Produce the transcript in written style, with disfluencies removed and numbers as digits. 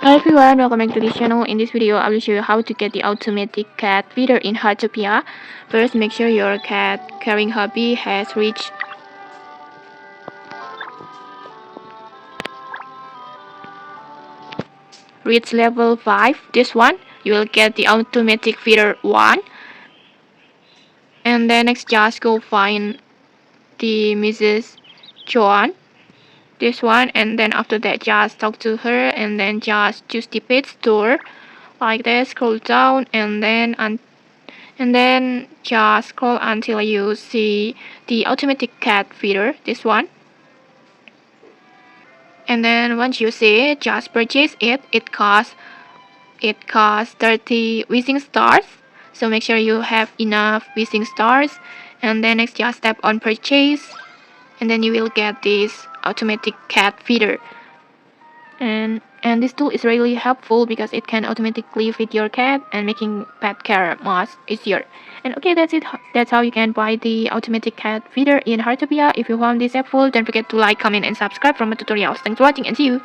Hi everyone, welcome back to this channel. In this video, I will show you how to get the automatic cat feeder in Heartopia. First, make sure your cat carrying hobby has reached level 5. This one, you will get the automatic feeder 1. And then next, just go find the Mrs. Joan. This one, and then after that, just talk to her, and then just choose the pet store like this. Scroll down, and then just scroll until you see the automatic cat feeder, this one. And then once you see it, just purchase it. It costs 30 wishing stars, so make sure you have enough wishing stars. And then next, just tap on purchase, and then you will get this automatic cat feeder. And this tool is really helpful because it can automatically feed your cat and making pet care much easier. And okay, that's it. That's how you can buy the automatic cat feeder in Heartopia. If you found this helpful, don't forget to like, comment, and subscribe for more tutorials. Thanks for watching, and see you.